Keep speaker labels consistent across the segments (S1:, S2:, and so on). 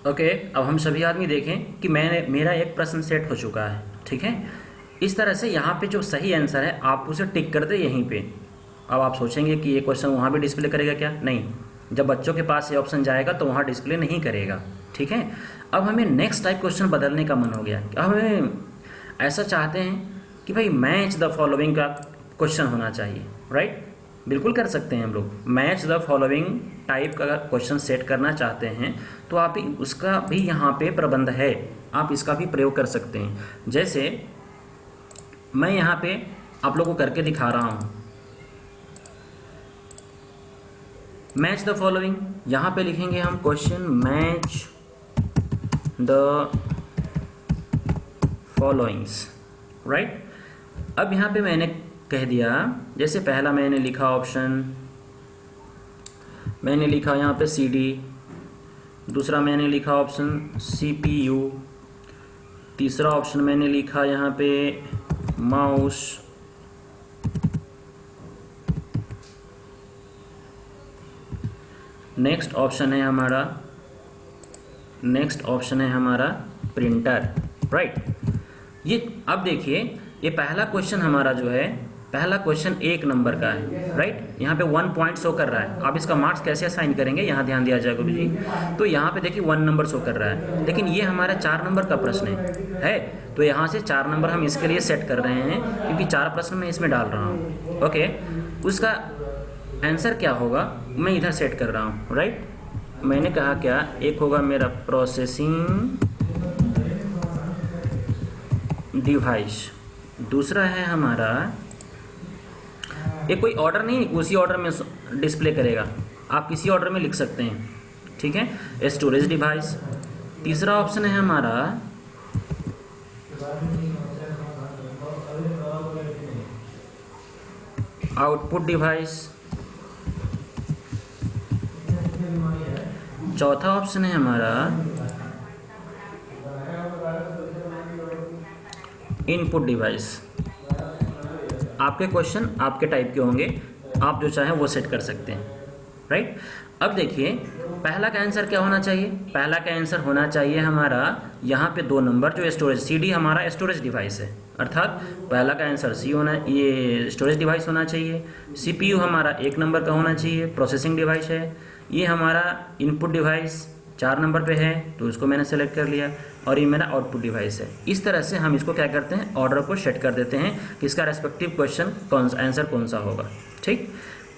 S1: Okay, अब हम सभी आदमी देखें कि मेरा एक प्रश्न सेट हो चुका है, ठीक है। इस तरह से यहाँ पे जो सही आंसर है आप उसे टिक कर दे यहीं पे। अब आप सोचेंगे कि ये क्वेश्चन वहाँ भी डिस्प्ले करेगा क्या? नहीं, जब बच्चों के पास ये ऑप्शन जाएगा तो वहाँ डिस्प्ले नहीं करेगा, ठीक है। अब हमें नेक्स्ट टाइप क्वेश्चन बदलने का मन हो गया। अब हमें ऐसा चाहते हैं कि भाई मैच द फॉलोइंग का क्वेश्चन होना चाहिए, राइट। बिल्कुल कर सकते हैं हम लोग। मैच द फॉलोइंग टाइप का क्वेश्चन सेट करना चाहते हैं तो आप उसका भी यहाँ पे प्रबंध है, आप इसका भी प्रयोग कर सकते हैं। जैसे मैं यहाँ पे आप लोगों को करके दिखा रहा हूँ। मैच द फॉलोइंग, यहाँ पे लिखेंगे हम question match the followings, right. अब यहाँ पे मैंने कह दिया, जैसे पहला मैंने लिखा ऑप्शन, मैंने लिखा यहाँ पे CD, दूसरा मैंने लिखा ऑप्शन CPU, तीसरा ऑप्शन मैंने लिखा यहाँ पे माउस, नेक्स्ट ऑप्शन है हमारा प्रिंटर, राइट। ये अब देखिए, ये पहला क्वेश्चन हमारा जो है, पहला क्वेश्चन 1 नंबर का है, राइट। यहाँ पे 1 पॉइंट शो कर रहा है। आप इसका मार्क्स कैसे असाइन करेंगे, यहाँ ध्यान दिया जाएगा गुरु जी। तो यहाँ पे देखिए 1 नंबर शो कर रहा है, लेकिन ये हमारा 4 नंबर का प्रश्न है। तो यहाँ से 4 नंबर हम इसके लिए सेट कर रहे हैं, क्योंकि 4 प्रश्न मैं इसमें डाल रहा हूँ, ओके। उसका आंसर क्या होगा मैं इधर सेट कर रहा हूँ, राइट। मैंने कहा क्या, एक होगा मेरा प्रोसेसिंग डिवाइस, दूसरा है हमारा, ये कोई ऑर्डर नहीं, उसी ऑर्डर में डिस्प्ले करेगा, आप किसी ऑर्डर में लिख सकते हैं, ठीक है। स्टोरेज डिवाइस, तीसरा ऑप्शन है हमारा आउटपुट डिवाइस, चौथा ऑप्शन है हमारा इनपुट डिवाइस। आपके क्वेश्चन आपके टाइप के होंगे, आप जो चाहें वो सेट कर सकते हैं, राइट। अब देखिए पहला का आंसर क्या होना चाहिए, पहला का आंसर होना चाहिए हमारा यहाँ पे 2 नंबर, जो स्टोरेज CD हमारा स्टोरेज डिवाइस है, अर्थात पहला का आंसर ये स्टोरेज डिवाइस होना चाहिए। CPU हमारा 1 नंबर का होना चाहिए, प्रोसेसिंग डिवाइस है। ये हमारा इनपुट डिवाइस 4 नंबर पे है, तो उसको मैंने सेलेक्ट कर लिया, और ये मेरा आउटपुट डिवाइस है। इस तरह से हम इसको क्या करते हैं, ऑर्डर को सेट कर देते हैं कि इसका रेस्पेक्टिव क्वेश्चन आंसर कौन सा होगा, ठीक।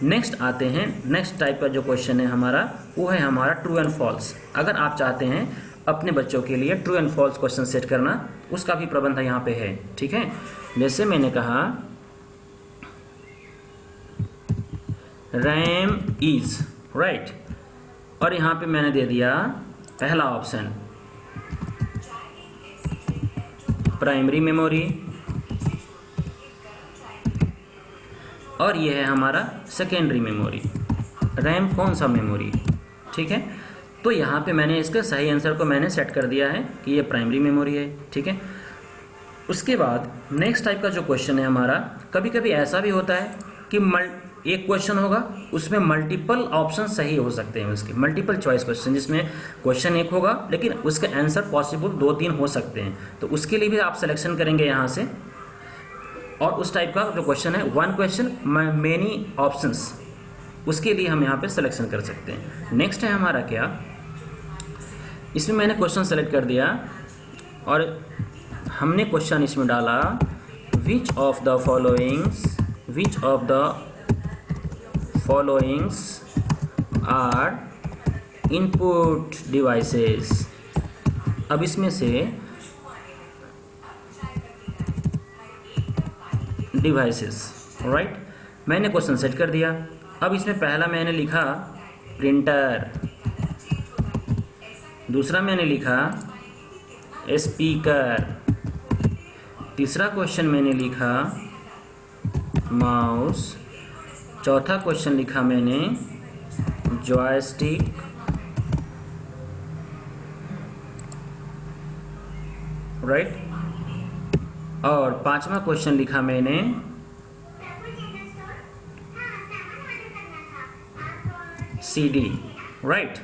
S1: नेक्स्ट आते हैं, नेक्स्ट टाइप का जो क्वेश्चन है हमारा, वो है हमारा ट्रू एंड फॉल्स। अगर आप चाहते हैं अपने बच्चों के लिए true and false question set करना, उसका भी प्रबंध यहाँ पे है, ठीक है। जैसे मैंने कहा रैम इज, राइट, और यहाँ पे मैंने दे दिया पहला ऑप्शन प्राइमरी मेमोरी, और ये है हमारा सेकेंडरी मेमोरी। रैम कौन सा मेमोरी, ठीक है। तो यहाँ पे मैंने इसके सही आंसर को मैंने सेट कर दिया है कि ये प्राइमरी मेमोरी है, ठीक है। उसके बाद नेक्स्ट टाइप का जो क्वेश्चन है हमारा, कभी कभी ऐसा भी होता है कि एक क्वेश्चन होगा उसमें मल्टीपल ऑप्शन सही हो सकते हैं, उसके मल्टीपल चॉइस क्वेश्चन, जिसमें क्वेश्चन एक होगा लेकिन उसका आंसर पॉसिबल 2-3 हो सकते हैं। तो उसके लिए भी आप सिलेक्शन करेंगे यहाँ से, और उस टाइप का जो क्वेश्चन है वन क्वेश्चन मेनी ऑप्शंस, उसके लिए हम यहाँ पे सिलेक्शन कर सकते हैं। नेक्स्ट है हमारा क्या, इसमें मैंने क्वेश्चन सेलेक्ट कर दिया और हमने क्वेश्चन इसमें डाला which of the followings are input devices. अब इसमें से डिवाइसेस, राइट, मैंने क्वेश्चन सेट कर दिया। अब इसमें पहला मैंने लिखा प्रिंटर, दूसरा मैंने लिखा स्पीकर, तीसरा क्वेश्चन मैंने लिखा माउस, चौथा क्वेश्चन लिखा मैंने जॉयस्टिक, राइट, और पांचवा क्वेश्चन लिखा मैंने CD, राइट।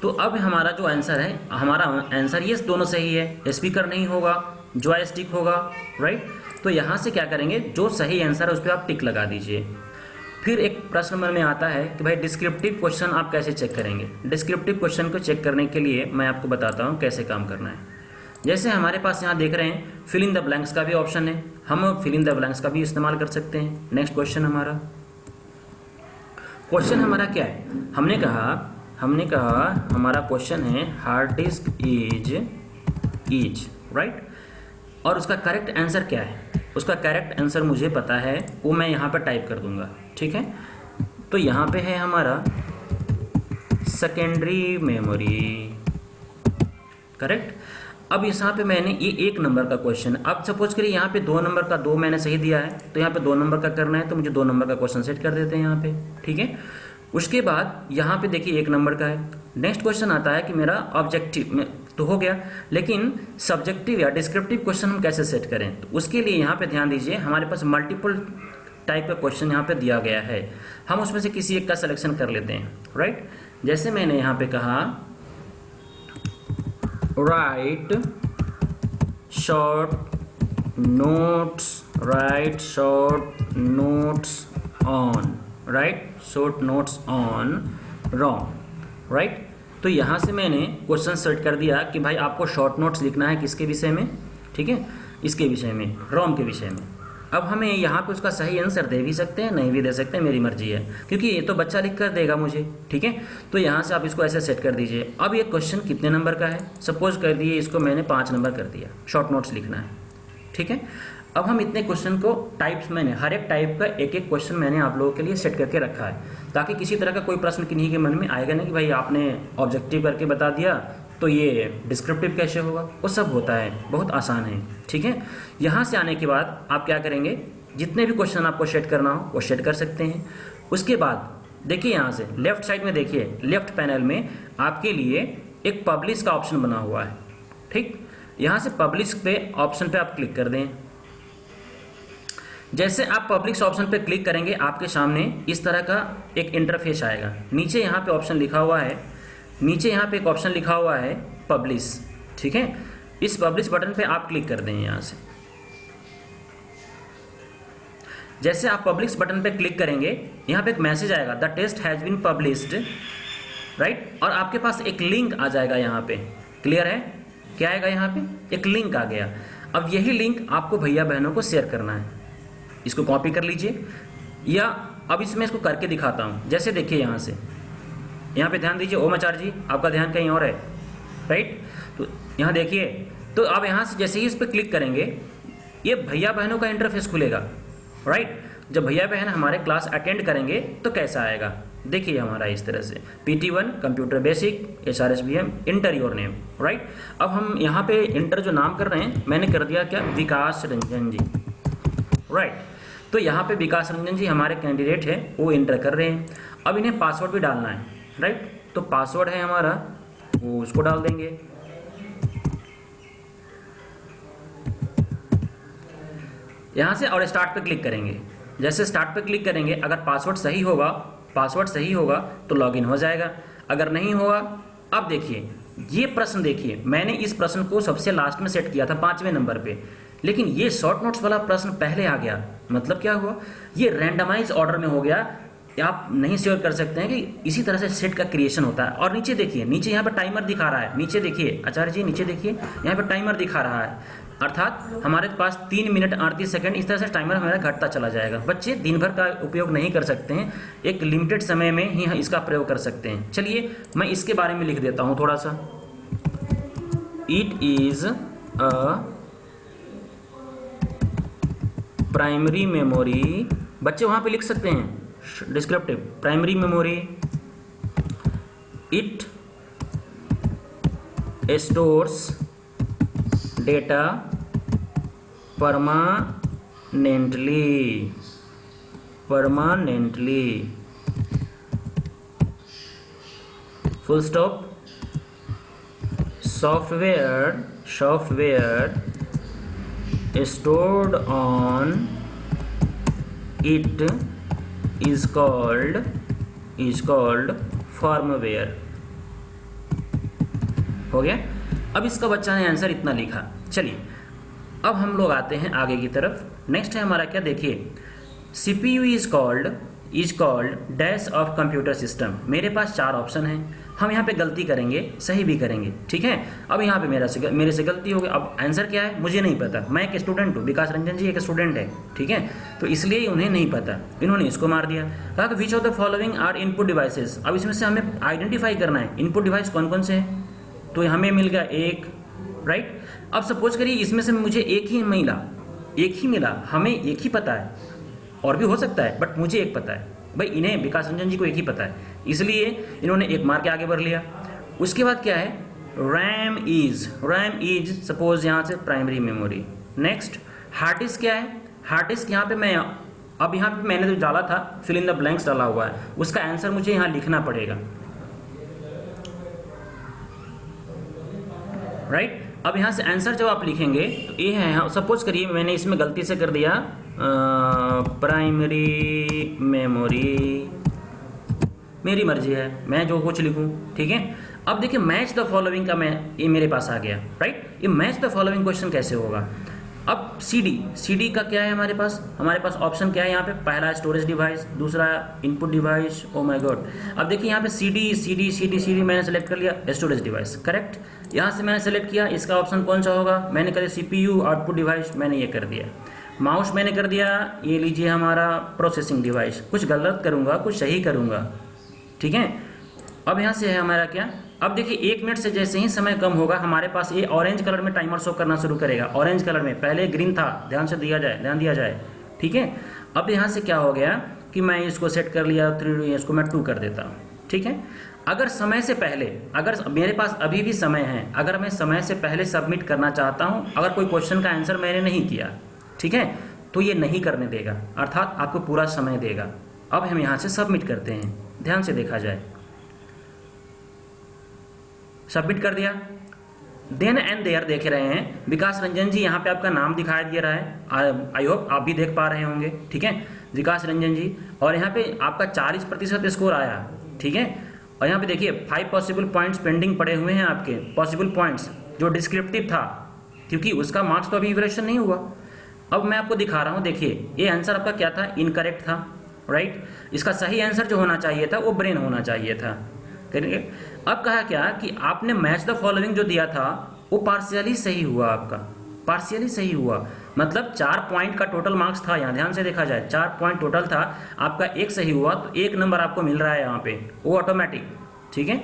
S1: तो अब हमारा जो आंसर है, हमारा आंसर ये दोनों सही है, स्पीकर नहीं होगा, जॉयस्टिक होगा, राइट। तो यहाँ से क्या करेंगे, जो सही आंसर है उस पर आप टिक लगा दीजिए। फिर एक प्रश्न मन में आता है कि भाई डिस्क्रिप्टिव क्वेश्चन आप कैसे चेक करेंगे। डिस्क्रिप्टिव क्वेश्चन को चेक करने के लिए मैं आपको बताता हूँ कैसे काम करना है। जैसे हमारे पास यहाँ देख रहे हैं फिल इन द ब्लैंक्स का भी ऑप्शन है, हम फिल इन द ब्लैंक्स का भी इस्तेमाल कर सकते हैं। नेक्स्ट क्वेश्चन हमारा क्या है, हमने कहा हमारा क्वेश्चन है हार्ड डिस्क इज राइट, और उसका करेक्ट आंसर क्या है, उसका करेक्ट आंसर मुझे पता है, वो मैं यहाँ पर टाइप कर दूंगा, ठीक है। तो यहाँ पे है हमारा सेकेंडरी मेमोरी, करेक्ट। अब यहाँ पे मैंने ये 1 नंबर का क्वेश्चन, अब सपोज करिए यहाँ पे 2 नंबर का 2 मैंने सही दिया है, तो यहाँ पे 2 नंबर का करना है, तो मुझे 2 नंबर का क्वेश्चन सेट कर देते हैं यहाँ पे, ठीक है। उसके बाद यहाँ पे देखिए 1 नंबर का है। नेक्स्ट क्वेश्चन आता है कि मेरा ऑब्जेक्टिव में तो हो गया, लेकिन सब्जेक्टिव या डिस्क्रिप्टिव क्वेश्चन हम कैसे सेट करें, तो उसके लिए यहाँ पे ध्यान दीजिए, हमारे पास मल्टीपल टाइप का क्वेश्चन यहाँ पे दिया गया है, हम उसमें से किसी एक का सिलेक्शन कर लेते हैं, राइट। जैसे मैंने यहाँ पे कहा right short notes on ROM, right. तो यहाँ से मैंने क्वेश्चन सेट कर दिया कि भाई आपको शॉर्ट नोट्स लिखना है किसके विषय में, ठीक है, इसके विषय में, रॉम के विषय में। अब हमें यहाँ पे उसका सही आंसर दे भी सकते हैं, नहीं भी दे सकते हैं, मेरी मर्जी है, क्योंकि ये तो बच्चा लिख कर देगा मुझे, ठीक है। तो यहाँ से आप इसको ऐसे सेट कर दीजिए। अब ये क्वेश्चन कितने नंबर का है, सपोज कर दिए इसको मैंने 5 नंबर कर दिया, शॉर्ट नोट्स लिखना है, ठीक है। अब हम इतने क्वेश्चन को टाइप्स, मैंने हर एक टाइप का एक क्वेश्चन मैंने आप लोगों के लिए सेट करके रखा है, ताकि किसी तरह का कोई प्रश्न किन्हीं के मन में आएगा नहीं कि भाई आपने ऑब्जेक्टिव करके बता दिया तो ये डिस्क्रिप्टिव कैसे होगा, वो सब होता है, बहुत आसान है, ठीक है। यहाँ से आने के बाद आप क्या करेंगे, जितने भी क्वेश्चन आपको सेट करना हो वो सेट कर सकते हैं। उसके बाद देखिए यहाँ से लेफ्ट साइड में देखिए, लेफ्ट पैनल में आपके लिए एक पब्लिश का ऑप्शन बना हुआ है, ठीक। यहाँ से पब्लिश पे ऑप्शन पे आप क्लिक कर दें। जैसे आप पब्लिश ऑप्शन पे क्लिक करेंगे आपके सामने इस तरह का एक इंटरफेस आएगा। नीचे यहाँ पे ऑप्शन लिखा हुआ है, नीचे यहाँ पे एक ऑप्शन लिखा हुआ है पब्लिश, ठीक है। इस पब्लिश बटन पे आप क्लिक कर दें। यहाँ से जैसे आप पब्लिश बटन पे क्लिक करेंगे यहाँ पे एक मैसेज आएगा, the test has been published, right, और आपके पास एक लिंक आ जाएगा यहाँ पे, क्लियर है, क्या आएगा यहाँ पे, एक लिंक आ गया। अब यही लिंक आपको भैया बहनों को शेयर करना है, इसको कॉपी कर लीजिए, या अब इसमें इसको करके दिखाता हूँ। जैसे देखिए यहाँ पे ध्यान दीजिए, ओम आचार्य जी आपका ध्यान कहीं और है, राइट। तो यहाँ देखिए, तो अब यहाँ से जैसे ही इस पर क्लिक करेंगे ये भैया बहनों का इंटरफेस खुलेगा, राइट। जब भैया बहन हमारे क्लास अटेंड करेंगे तो कैसा आएगा, देखिए हमारा इस तरह से PT1 computer basic HRSBM inter your name, right. अब हम यहाँ पे इंटर जो नाम कर रहे हैं मैंने कर दिया क्या, विकास रंजन जी, राइट। तो यहाँ पे विकास रंजन जी हमारे कैंडिडेट है, वो इंटर कर रहे हैं। अब इन्हें पासवर्ड भी डालना है, राइट। तो पासवर्ड है हमारा, वो उसको डाल देंगे। यहाँ से और स्टार्ट पे क्लिक करेंगे। जैसे स्टार्ट पे क्लिक करेंगे, अगर पासवर्ड सही होगा तो लॉगिन हो जाएगा, अगर नहीं होगा। अब देखिए ये प्रश्न, देखिए मैंने इस प्रश्न को सबसे लास्ट में सेट किया था 5वें नंबर पे, लेकिन ये शॉर्ट नोट्स वाला प्रश्न पहले आ गया। मतलब क्या हुआ, ये रैंडमाइज ऑर्डर में हो गया। आप नहीं श्योर कर सकते हैं कि इसी तरह से सेट का क्रिएशन होता है। और नीचे देखिए, नीचे यहाँ पर टाइमर दिखा रहा है, नीचे देखिए आचार्य जी, नीचे देखिए यहाँ पर टाइमर दिखा रहा है, अर्थात हमारे पास 3 मिनट 38 सेकंड इस तरह से टाइमर हमारा घटता चला जाएगा। बच्चे दिन भर का उपयोग नहीं कर सकते हैं, एक लिमिटेड समय में ही इसका प्रयोग कर सकते हैं। चलिए मैं इसके बारे में लिख देता हूँ थोड़ा सा। It is a primary memory, बच्चे वहाँ पे लिख सकते हैं descriptive, primary memory. It stores data permanently, full stop. Software stored on it is called firmware। हो गया। अब इसका बच्चा ने आंसर इतना लिखा। चलिए अब हम लोग आते हैं आगे की तरफ। नेक्स्ट है हमारा क्या, देखिए CPU is called dash of computer system. मेरे पास 4 ऑप्शन हैं, हम यहाँ पे गलती करेंगे, सही भी करेंगे, ठीक है। अब यहाँ पे मेरे से गलती हो गई। अब आंसर क्या है मुझे नहीं पता, मैं एक स्टूडेंट हूँ, विकास रंजन जी एक स्टूडेंट है, ठीक है। तो इसलिए उन्हें नहीं पता, इन्होंने इसको मार दिया। कहा कि which of the following are input devices. अब इसमें से हमें आइडेंटिफाई करना है इनपुट डिवाइस कौन कौन से हैं। तो हमें मिल गया एक, राइट। अब सपोज करिए इसमें से मुझे एक ही मिला, हमें एक ही पता है, और भी हो सकता है बट मुझे एक पता है। भाई इन्हें विकास रंजन जी को एक ही पता है, इसलिए इन्होंने एक मार के आगे बढ़ लिया। उसके बाद क्या है, रैम इज सपोज यहाँ से primary memory. Next hard disk क्या है, हार्ड डिस्क यहाँ पे मैंने जो डाला था फिल इन द ब्लैंक्स डाला हुआ है, उसका आंसर मुझे यहाँ लिखना पड़ेगा, राइट। अब यहाँ से आंसर जब आप लिखेंगे तो ये है, सपोज करिए मैंने इसमें गलती से कर दिया प्राइमरी मेमोरी, मेरी मर्जी है मैं जो कुछ लिखूं, ठीक है। अब देखिए मैच द फॉलोइंग का ये मेरे पास आ गया, राइट। ये मैच द फॉलोइंग क्वेश्चन कैसे होगा। अब CD का क्या है हमारे पास ऑप्शन क्या है यहाँ पे, पहला स्टोरेज डिवाइस, दूसरा input device. Oh my God. अब देखिए यहाँ पे CD मैंने सेलेक्ट कर लिया, स्टोरेज डिवाइस करेक्ट। यहाँ से मैंने सेलेक्ट किया, इसका ऑप्शन कौन सा होगा, मैंने कर दिया CPU आउटपुट डिवाइस, मैंने ये कर दिया। माउस मैंने कर दिया, ये लीजिए हमारा प्रोसेसिंग डिवाइस। कुछ गलत करूँगा कुछ सही करूँगा, ठीक है। अब यहाँ से है हमारा क्या, अब देखिए 1 मिनट से जैसे ही समय कम होगा हमारे पास ये ऑरेंज कलर में टाइमर शो करना शुरू करेगा। ऑरेंज कलर में, पहले ग्रीन था, ध्यान दिया जाए, ठीक है। अब यहाँ से क्या हो गया कि मैं इसको सेट कर लिया 3, इसको मैं 2 कर देता हूँ, ठीक है। अगर समय से पहले, अगर मेरे पास अभी भी समय है, अगर मैं समय से पहले सबमिट करना चाहता हूँ, अगर कोई क्वेश्चन का आंसर मैंने नहीं किया, ठीक है, तो ये नहीं करने देगा, अर्थात आपको पूरा समय देगा। अब हम यहाँ से सबमिट करते हैं, ध्यान से देखा जाए, सबमिट कर दिया। देन एंड देयर देख रहे हैं विकास रंजन जी, यहाँ पे आपका नाम दिखाई दे रहा है, आई होप आप भी देख पा रहे होंगे, ठीक है, विकास रंजन जी। और यहाँ पे आपका 40% स्कोर आया, ठीक है। और यहाँ पे देखिए 5 पॉसिबल पॉइंट्स पेंडिंग पड़े हुए हैं आपके, पॉसिबल पॉइंट्स जो डिस्क्रिप्टिव था, क्योंकि उसका मार्क्स तो अभी इवैल्यूएशन नहीं हुआ। अब मैं आपको दिखा रहा हूँ, देखिए ये आंसर आपका क्या था, इनकरेक्ट था, राइट। इसका सही आंसर जो होना चाहिए था वो ब्रेन होना चाहिए था, करेंगे। अब कहा क्या कि आपने मैच द फॉलोइंग जो दिया था वो पार्शियली सही हुआ, आपका पार्शियली सही हुआ, मतलब 4 पॉइंट का टोटल मार्क्स था। यहाँ ध्यान से देखा जाए 4 पॉइंट टोटल था, आपका 1 सही हुआ तो 1 नंबर आपको मिल रहा है यहाँ पे, वो ऑटोमेटिक, ठीक है।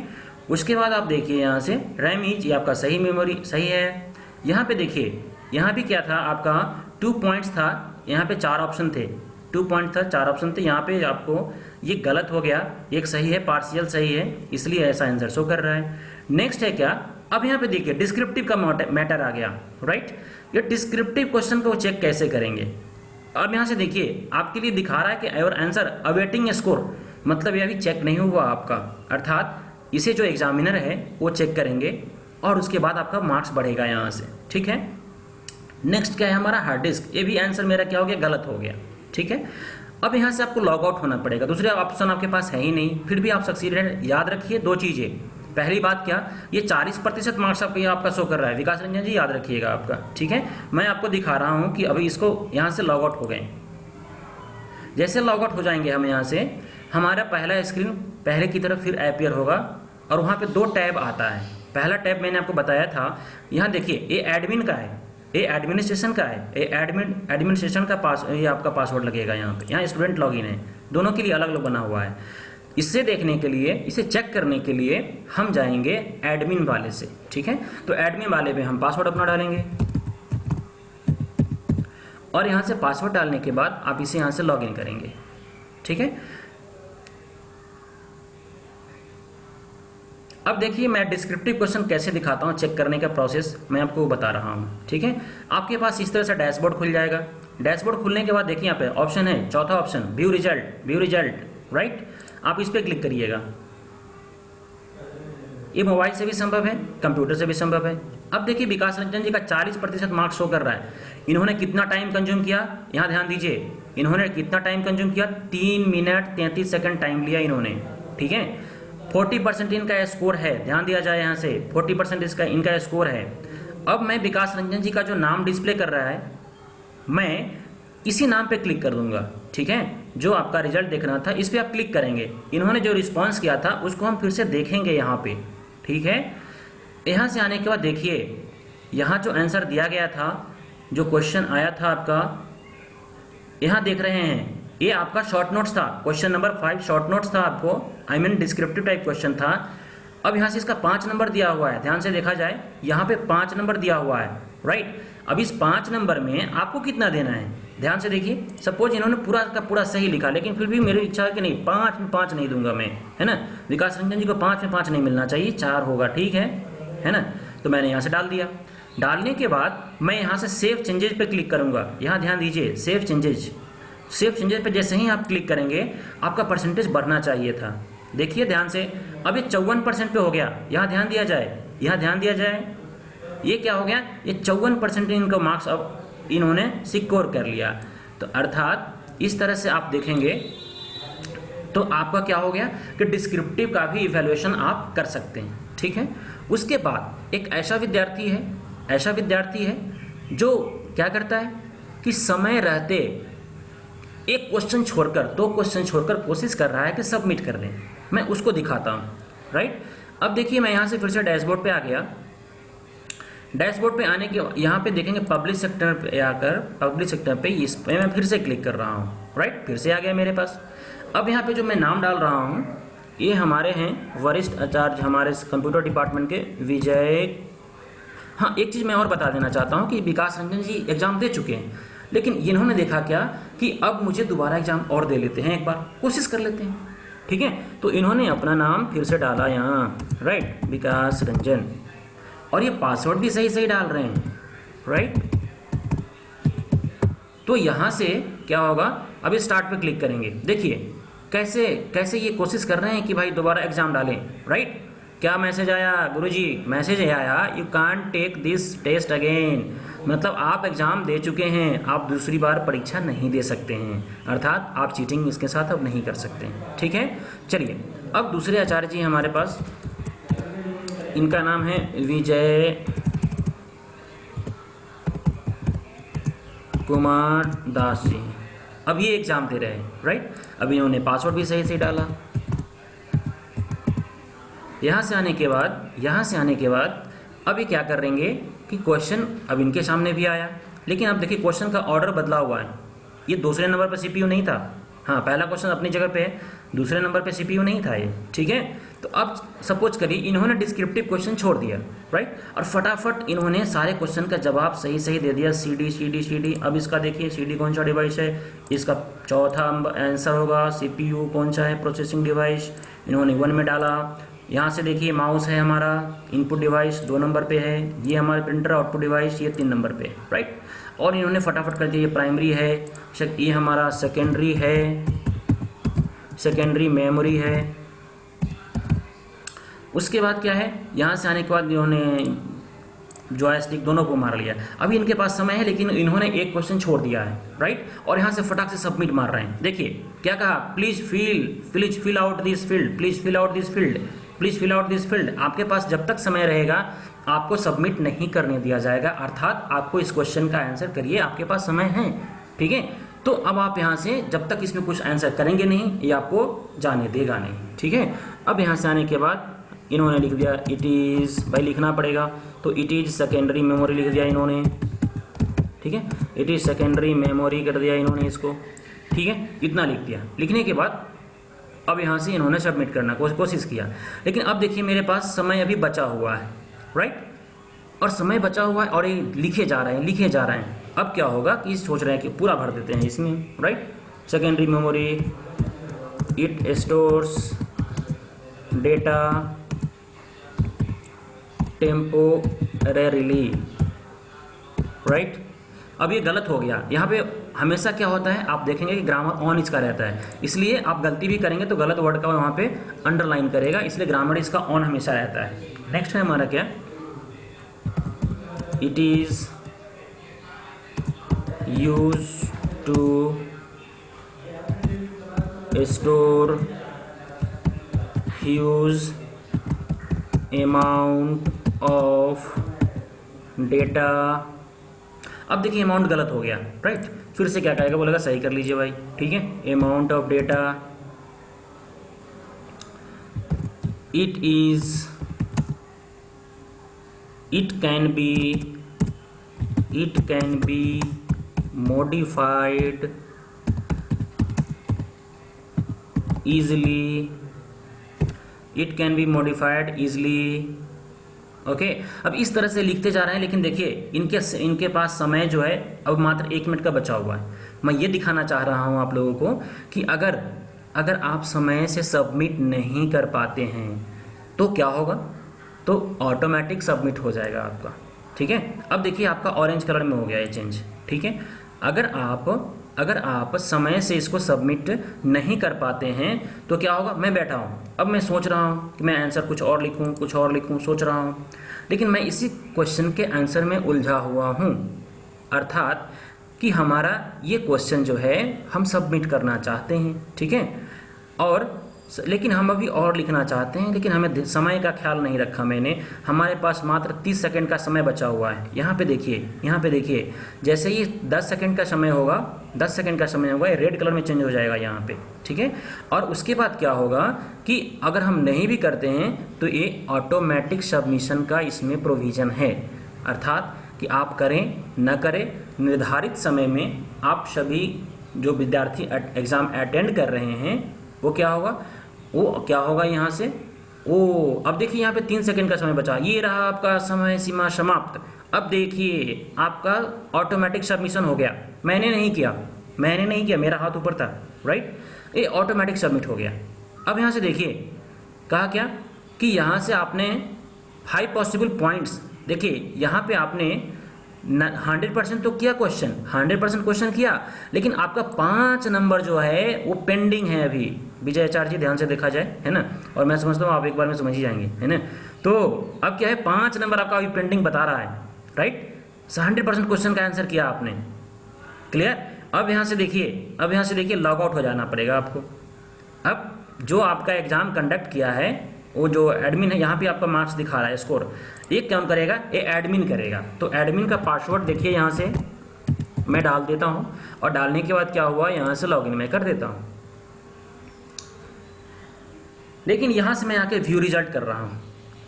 S1: उसके बाद आप देखिए यहाँ से रैम इज, ये आपका सही मेमोरी सही है। यहाँ पे देखिए यहाँ भी क्या था आपका 2 पॉइंट्स था, यहाँ पे 4 ऑप्शन थे, 2 पॉइंट था, 4 ऑप्शन थे। यहाँ पे आपको ये गलत हो गया, एक सही है, पार्शियल सही है, इसलिए ऐसा आंसर शो कर रहा है। नेक्स्ट है क्या, अब यहाँ पे देखिए डिस्क्रिप्टिव का मैटर आ गया, राइट। ये डिस्क्रिप्टिव क्वेश्चन को चेक कैसे करेंगे। अब यहाँ से देखिए आपके लिए दिखा रहा है कि योर आंसर अवेटिंग स्कोर, मतलब ये अभी चेक नहीं हुआ आपका, अर्थात इसे जो एग्जामिनर है वो चेक करेंगे और उसके बाद आपका मार्क्स बढ़ेगा यहाँ से, ठीक है। नेक्स्ट क्या है हमारा हार्ड डिस्क, ये भी आंसर मेरा क्या हो गया, गलत हो गया, ठीक है। अब यहाँ से आपको लॉग आउट होना पड़ेगा, दूसरे ऑप्शन आपके पास है ही नहीं, फिर भी आप सक्सीडेड। याद रखिए 2 चीज़ें, पहली बात क्या, ये 40% मार्क्स आपका शो कर रहा है, विकास रंजन जी याद रखिएगा आपका, ठीक है। मैं आपको दिखा रहा हूँ कि अभी इसको यहाँ से लॉग आउट हो गए। जैसे लॉग आउट हो जाएंगे हम यहाँ से, हमारा पहला स्क्रीन पहले की तरफ फिर अपीयर होगा और वहाँ पे 2 टैब आता है। पहला टैब मैंने आपको बताया था, यहाँ देखिए ये एडमिन का है, ये एडमिनिस्ट्रेशन का है, ये एडमिनिस्ट्रेशन का ये आपका पासवर्ड लगेगा यहाँ पे, यहाँ स्टूडेंट लॉगिन है, दोनों के लिए अलग अलग बना हुआ है। इससे देखने के लिए, इसे चेक करने के लिए हम जाएंगे एडमिन वाले से, ठीक है। तो एडमिन वाले में हम पासवर्ड अपना डालेंगे और यहाँ से पासवर्ड डालने के बाद आप इसे यहाँ से लॉगिन करेंगे, ठीक है। अब देखिए मैं डिस्क्रिप्टिव क्वेश्चन कैसे दिखाता हूँ, चेक करने का प्रोसेस मैं आपको बता रहा हूँ, ठीक है। आपके पास इस तरह से डैशबोर्ड खुल जाएगा। डैशबोर्ड खुलने के बाद देखिए यहाँ पे ऑप्शन है, चौथा ऑप्शन व्यू रिजल्ट, राइट। आप इस पर क्लिक करिएगा। ये मोबाइल से भी संभव है, कंप्यूटर से भी संभव है। अब देखिए विकास रंजन जी का 40% मार्क्स शो कर रहा है। इन्होंने कितना टाइम कंज्यूम किया, यहाँ ध्यान दीजिए, इन्होंने कितना टाइम कंज्यूम किया, 3 मिनट 33 सेकंड टाइम लिया इन्होंने, ठीक है। 40% इनका स्कोर है, ध्यान दिया जाए यहाँ से 40% इनका स्कोर है। अब मैं विकास रंजन जी का जो नाम डिस्प्ले कर रहा है, मैं इसी नाम पे क्लिक कर दूंगा, ठीक है। जो आपका रिजल्ट देखना था इस पे आप क्लिक करेंगे। इन्होंने जो रिस्पॉन्स किया था उसको हम फिर से देखेंगे यहाँ पे, ठीक है। यहाँ से आने के बाद देखिए यहाँ जो आंसर दिया गया था, जो क्वेश्चन आया था आपका, यहाँ देख रहे हैं ये आपका शॉर्ट नोट्स था, क्वेश्चन नंबर 5 शॉर्ट नोट्स था आपको, I mean descriptive type question था। अब यहाँ से इसका 5 नंबर दिया हुआ है, ध्यान से देखा जाए यहाँ पे 5 नंबर दिया हुआ है, राइट। अब इस 5 नंबर में आपको कितना देना है, ध्यान से देखिए। सपोज इन्होंने पूरा का पूरा सही लिखा, लेकिन फिर भी मेरी इच्छा है कि नहीं 5 में 5 नहीं दूंगा मैं, है ना। विकास रंजन जी को 5 में 5 नहीं मिलना चाहिए, 4 होगा, ठीक है ना। तो मैंने यहाँ से डाल दिया। डालने के बाद मैं यहाँ से सेव चेंजेज पे क्लिक करूँगा। यहाँ ध्यान दीजिए, सेव चेंजेज पे जैसे ही आप क्लिक करेंगे आपका परसेंटेज बढ़ना चाहिए था। देखिए ध्यान से, अब ये 54% पे हो गया। यहाँ ध्यान दिया जाए, ये क्या हो गया, ये 54% इनका मार्क्स अब इन्होंने सिक्योर कर लिया। तो अर्थात इस तरह से आप देखेंगे तो आपका क्या हो गया कि डिस्क्रिप्टिव का भी इवैल्यूएशन आप कर सकते हैं, ठीक है। उसके बाद एक ऐसा विद्यार्थी है जो क्या करता है कि समय रहते एक क्वेश्चन छोड़कर, 2 क्वेश्चन छोड़कर कोशिश कर रहा है कि सबमिट कर दें। मैं उसको दिखाता हूँ, राइट। अब देखिए मैं यहाँ से फिर से डैशबोर्ड पे आ गया। डैशबोर्ड पे आने के यहाँ पे देखेंगे पब्लिक सेक्टर पे आकर, पब्लिक सेक्टर पे इस पे मैं फिर से क्लिक कर रहा हूँ, राइट। फिर से आ गया मेरे पास। अब यहाँ पे जो मैं नाम डाल रहा हूँ ये हमारे हैं वरिष्ठ आचार्य हमारे कंप्यूटर डिपार्टमेंट के विजय। हाँ, एक चीज़ मैं और बता देना चाहता हूँ कि विकास रंजन जी एग्ज़ाम दे चुके हैं, लेकिन इन्होंने देखा क्या कि अब मुझे दोबारा एग्ज़ाम और दे लेते हैं, एक बार कोशिश कर लेते हैं, ठीक है। तो इन्होंने अपना नाम फिर से डाला यहाँ, राइट, विकास रंजन, और ये पासवर्ड भी सही डाल रहे हैं, राइट। तो यहाँ से क्या होगा, अब स्टार्ट पे क्लिक करेंगे। देखिए कैसे ये कोशिश कर रहे हैं कि भाई दोबारा एग्ज़ाम डालें, राइट। क्या मैसेज आया गुरुजी, मैसेज आया you can't take this test again, मतलब आप एग्ज़ाम दे चुके हैं, आप दूसरी बार परीक्षा नहीं दे सकते हैं, अर्थात आप चीटिंग इसके साथ अब नहीं कर सकते हैं, ठीक है। चलिए अब दूसरे आचार्य जी हमारे पास, इनका नाम है विजय कुमार दास जी। अब ये एग्ज़ाम दे रहे हैं, राइट। अब इन्होंने पासवर्ड भी सही डाला। यहाँ से आने के बाद अब ये क्या करेंगे कि क्वेश्चन अब इनके सामने भी आया, लेकिन अब देखिए क्वेश्चन का ऑर्डर बदला हुआ है। ये दूसरे नंबर पर CPU नहीं था, हाँ पहला क्वेश्चन अपनी जगह पे है, दूसरे नंबर पे CPU नहीं था ये, ठीक है। तो अब सपोज करिए इन्होंने डिस्क्रिप्टिव क्वेश्चन छोड़ दिया, राइट, और फटाफट इन्होंने सारे क्वेश्चन का जवाब सही सही दे दिया, सी डी। अब इसका देखिए सी डी कौन सा डिवाइस है, इसका चौथा आंसर होगा CPU कौन सा है, प्रोसेसिंग डिवाइस, इन्होंने 1 में डाला। यहाँ से देखिए माउस है हमारा इनपुट डिवाइस 2 नंबर पे है, ये हमारा प्रिंटर आउटपुट डिवाइस ये 3 नंबर पे, राइट, और इन्होंने फटाफट कर दिया ये प्राइमरी है, ये हमारा सेकेंडरी है, सेकेंडरी मेमोरी है। उसके बाद क्या है, यहाँ से आने के बाद इन्होंने जॉयस्टिक दोनों को मार लिया। अभी इनके पास समय है लेकिन इन्होंने एक क्वेश्चन छोड़ दिया है, राइट, और यहाँ से फटाक से सबमिट मार रहे हैं। देखिए क्या कहा, please fill out this field, please fill out this field, please fill out this field. आपके पास जब तक समय रहेगा आपको सबमिट नहीं करने दिया जाएगा, अर्थात आपको इस क्वेश्चन का आंसर करिए, आपके पास समय है, ठीक है। तो अब आप यहाँ से जब तक इसमें कुछ आंसर करेंगे नहीं ये आपको जाने देगा नहीं, ठीक है। अब यहाँ से आने के बाद इन्होंने लिख दिया इट इज़, भाई लिखना पड़ेगा, तो इट इज़ सेकेंडरी मेमोरी लिख दिया इन्होंने, ठीक है, इट इज़ सेकेंडरी मेमोरी कर दिया इन्होंने इसको, ठीक है, इतना लिख दिया। लिखने के बाद अब यहाँ से इन्होंने सबमिट करना कोशिश किया, लेकिन अब देखिए मेरे पास समय अभी बचा हुआ है, राइट, और समय बचा हुआ है और ये लिखे जा रहे हैं। अब क्या होगा कि सोच रहे हैं कि पूरा भर देते हैं इसमें, right, secondary memory it stores data temporarily, right. अब ये गलत हो गया, यहाँ पे हमेशा क्या होता है आप देखेंगे कि ग्रामर ऑन इसका रहता है, इसलिए आप गलती भी करेंगे तो गलत वर्ड का वहाँ पे अंडरलाइन करेगा, इसलिए ग्रामर इसका ऑन हमेशा रहता है। नेक्स्ट है हमारा क्या, it is use to store huge amount of data. अब देखिए अमाउंट गलत हो गया, राइट, फिर से क्या कहेगा, बोलेगा सही कर लीजिए भाई, ठीक है, amount of data it can be modified easily, okay. अब इस तरह से लिखते जा रहे हैं, लेकिन देखिए इनके पास समय जो है अब मात्र 1 मिनट का बचा हुआ है। मैं ये दिखाना चाह रहा हूँ आप लोगों को कि अगर आप समय से सबमिट नहीं कर पाते हैं तो क्या होगा, तो ऑटोमेटिक सबमिट हो जाएगा आपका, ठीक है। अब देखिए आपका ऑरेंज कलर में हो गया है चेंज, ठीक है। अगर आप समय से इसको सबमिट नहीं कर पाते हैं तो क्या होगा, मैं बैठा हूँ, अब मैं सोच रहा हूँ कि मैं आंसर कुछ और लिखूँ, सोच रहा हूँ, लेकिन मैं इसी क्वेश्चन के आंसर में उलझा हुआ हूँ, अर्थात कि हमारा ये क्वेश्चन जो है हम सबमिट करना चाहते हैं, ठीक है, और लेकिन हम अभी और लिखना चाहते हैं, लेकिन हमें समय का ख्याल नहीं रखा मैंने, हमारे पास मात्र 30 सेकंड का समय बचा हुआ है। यहाँ पे देखिए जैसे ही 10 सेकंड का समय होगा, ये रेड कलर में चेंज हो जाएगा यहाँ पे, ठीक है। और उसके बाद क्या होगा कि अगर हम नहीं भी करते हैं तो ये ऑटोमेटिक सबमिशन का इसमें प्रोविज़न है, अर्थात कि आप करें न करें निर्धारित समय में आप सभी जो विद्यार्थी एग्ज़ाम अटेंड कर रहे हैं वो क्या होगा यहाँ से, अब देखिए यहाँ पे 3 सेकंड का समय बचा, ये रहा आपका समय सीमा समाप्त। अब देखिए आपका ऑटोमेटिक सबमिशन हो गया, मैंने नहीं किया, मेरा हाथ ऊपर था, राइट, ये ऑटोमेटिक सबमिट हो गया। अब यहाँ से देखिए कहा क्या कि यहाँ से आपने 5 पॉसिबल पॉइंट्स, देखिए यहाँ पे आपने 100% तो किया क्वेश्चन, 100% क्वेश्चन किया, लेकिन आपका 5 नंबर जो है वो पेंडिंग है अभी। विजय आचार्य जी ध्यान से देखा जाए, है ना, और मैं समझता हूँ आप एक बार में समझ ही जाएंगे, है ना। तो अब क्या है, 5 नंबर आपका अभी पेंडिंग बता रहा है, राइट, 100% क्वेश्चन का आंसर किया आपने, क्लियर। अब यहाँ से देखिए लॉग आउट हो जाना पड़ेगा आपको। अब जो आपका एग्जाम कंडक्ट किया है वो जो एडमिन है, यहाँ पे आपका मार्क्स दिखा रहा है स्कोर, एक काम करेगा, ये एडमिन करेगा। तो एडमिन का पासवर्ड देखिए यहाँ से मैं डाल देता हूँ, और डालने के बाद क्या हुआ, यहाँ से लॉगिन मैं कर देता हूँ, लेकिन यहाँ से मैं आके व्यू रिजल्ट कर रहा हूँ,